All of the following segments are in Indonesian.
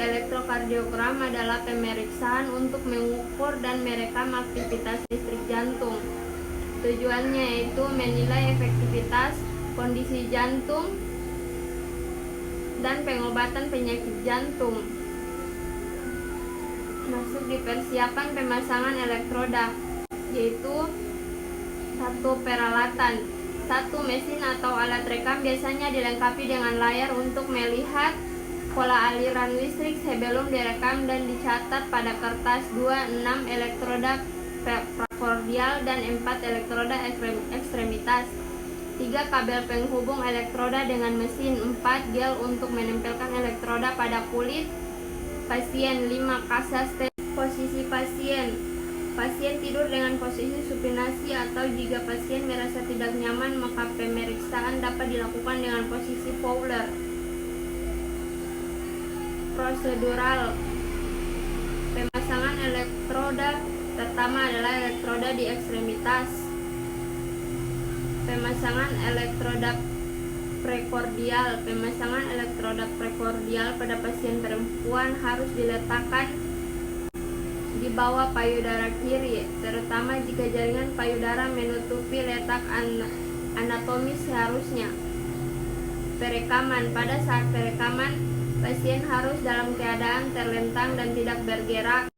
Elektrokardiogram adalah pemeriksaan untuk mengukur dan merekam aktivitas listrik jantung. Tujuannya yaitu menilai efektivitas, kondisi jantung, dan pengobatan penyakit jantung. Masuk di persiapan pemasangan elektroda, yaitu 1. Peralatan. 1. Mesin atau alat rekam biasanya dilengkapi dengan layar untuk melihat pola aliran listrik sebelum direkam dan dicatat pada kertas. 2. 6 elektroda prekordial dan 4 elektroda ekstremitas. 3. Kabel penghubung elektroda dengan mesin. 4. Gel untuk menempelkan elektroda pada kulit pasien. 5. Kasa steril. Posisi pasien. Pasien tidur dengan posisi supinasi atau jika pasien merasa tidak nyaman maka pemeriksaan dapat dilakukan dengan posisi Fowler. Prosedural. Pemasangan elektroda pertama adalah elektroda di ekstremitas. Pemasangan elektroda prekordial. Pemasangan elektroda prekordial pada pasien perempuan harus diletakkan di bawah payudara kiri, terutama jika jaringan payudara menutupi letak anatomis seharusnya. Perekaman. Pada saat perekaman, pasien harus dalam keadaan terlentang dan tidak bergerak.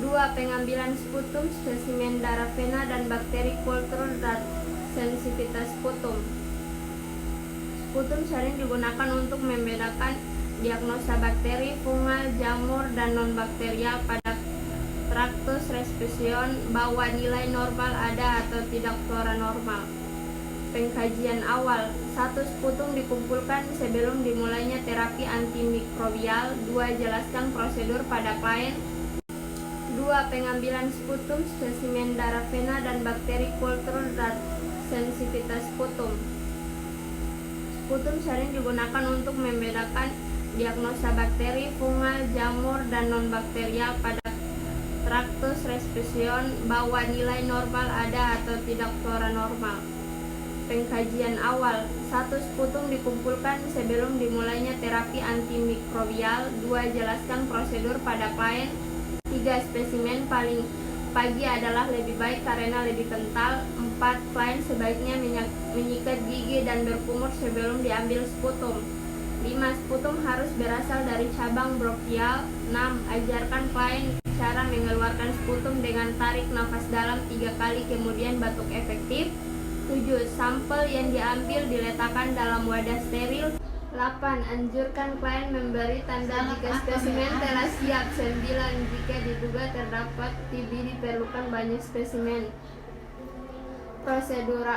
2. Pengambilan sputum, spesimen darah vena dan bakteri kultur dan sensitivitas sputum. Sputum sering digunakan untuk membedakan diagnosa bakteri, fungal, jamur, dan non-bakterial pada traktus respision, bahwa nilai normal ada atau tidak flora normal. Pengkajian awal. 1. Sputum dikumpulkan sebelum dimulainya terapi antimikrobial. 2. Jelaskan prosedur pada klien. 2. Pengambilan sputum, spesimen darah vena dan bakteri kultur dan sensitivitas sputum. Sputum sering digunakan untuk membedakan diagnosa bakteri, fungal, jamur, dan non-bakterial pada traktus respision, bahwa nilai normal ada atau tidak flora normal. Pengkajian awal. 1. Sputum dikumpulkan sebelum dimulainya terapi antimikrobial. 2. Jelaskan prosedur pada klien. 3. Spesimen paling pagi adalah lebih baik karena lebih kental. 4. Klien sebaiknya menyikat gigi dan berkumur sebelum diambil sputum. 5. Sputum harus berasal dari cabang bronkial. 6. Ajarkan klien cara mengeluarkan sputum dengan tarik nafas dalam 3 kali kemudian batuk efektif. 7. Sampel yang diambil diletakkan dalam wadah steril. 8. Anjurkan klien memberi tanda jika spesimen telah siap. 9. Jika diduga terdapat TB diperlukan banyak spesimen. Prosedur.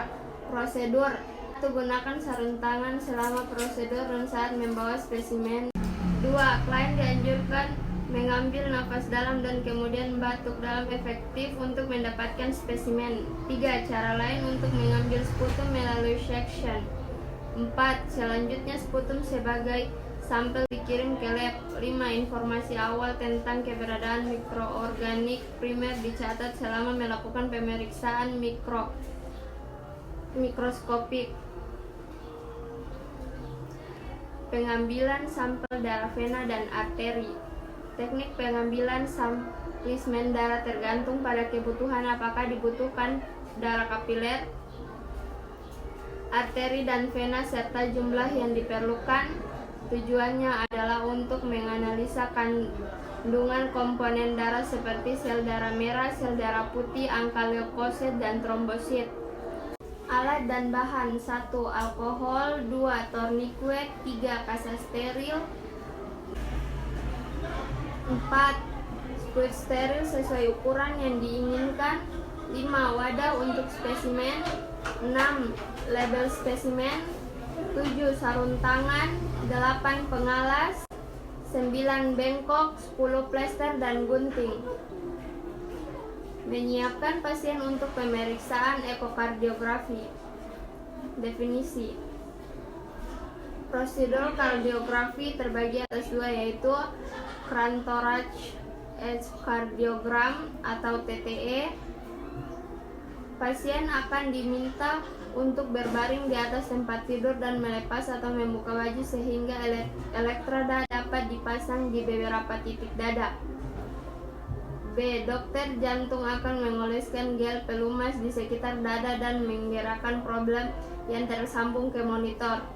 Gunakan sarung tangan selama prosedur dan saat membawa spesimen. 2. Klien dianjurkan mengambil nafas dalam dan kemudian batuk dalam efektif untuk mendapatkan spesimen. 3. Cara lain untuk mengambil sputum melalui suction. 4. Selanjutnya sputum sebagai sampel dikirim ke lab. 5. Informasi awal tentang keberadaan mikroorganik primer dicatat selama melakukan pemeriksaan mikroskopik. Pengambilan sampel darah vena dan arteri. Teknik pengambilan spesimen darah tergantung pada kebutuhan, apakah dibutuhkan darah kapiler, arteri dan vena serta jumlah yang diperlukan. Tujuannya adalah untuk menganalisa kandungan komponen darah seperti sel darah merah, sel darah putih, angka leukosit dan trombosit. Alat dan bahan. 1. Alkohol. 2. Tourniquet. 3. Kasa steril. 4. Spuit steril sesuai ukuran yang diinginkan. 5. Wadah untuk spesimen. 6. Label spesimen. 7. Sarung tangan. 8. Pengalas. 9. Bengkok. 10. Plester dan gunting. Menyiapkan pasien untuk pemeriksaan ekokardiografi. Definisi. Prosedur kardiografi terbagi atas 2, yaitu craniothoracc echocardiogram atau TTE. Pasien akan diminta untuk berbaring di atas tempat tidur dan melepas atau membuka baju sehingga elektroda dapat dipasang di beberapa titik dada. B. Dokter jantung akan mengoleskan gel pelumas di sekitar dada dan menggerakkan probel yang tersambung ke monitor.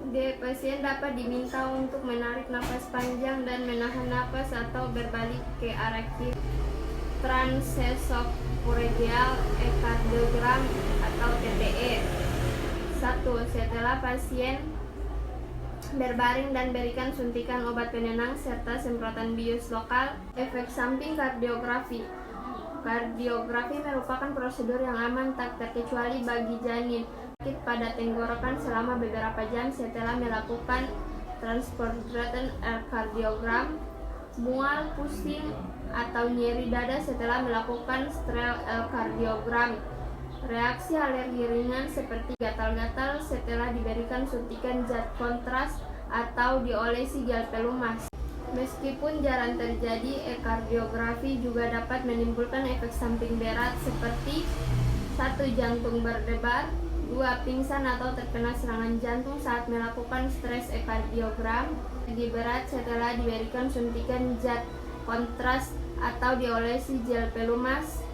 D. Pasien dapat diminta untuk menarik napas panjang dan menahan napas atau berbalik ke arah kiri. Transesophageal echocardiogram atau TTE. 1. Setelah pasien berbaring dan berikan suntikan obat penenang serta semprotan bius lokal. Efek samping kardiografi. Kardiografi merupakan prosedur yang aman tak terkecuali bagi janin. Sakit pada tenggorokan selama beberapa jam setelah melakukan transported echocardiogram. Mual, pusing, atau nyeri dada setelah melakukan strel echocardiogram. Reaksi alergi ringan seperti gatal-gatal setelah diberikan suntikan zat kontras atau diolesi gel pelumas. Meskipun jarang terjadi, echocardiografi juga dapat menimbulkan efek samping berat seperti 1. Jantung berdebar, 2. Pingsan atau terkena serangan jantung saat melakukan stres echocardiogram. Lebih berat setelah diberikan suntikan zat kontras atau diolesi gel pelumas.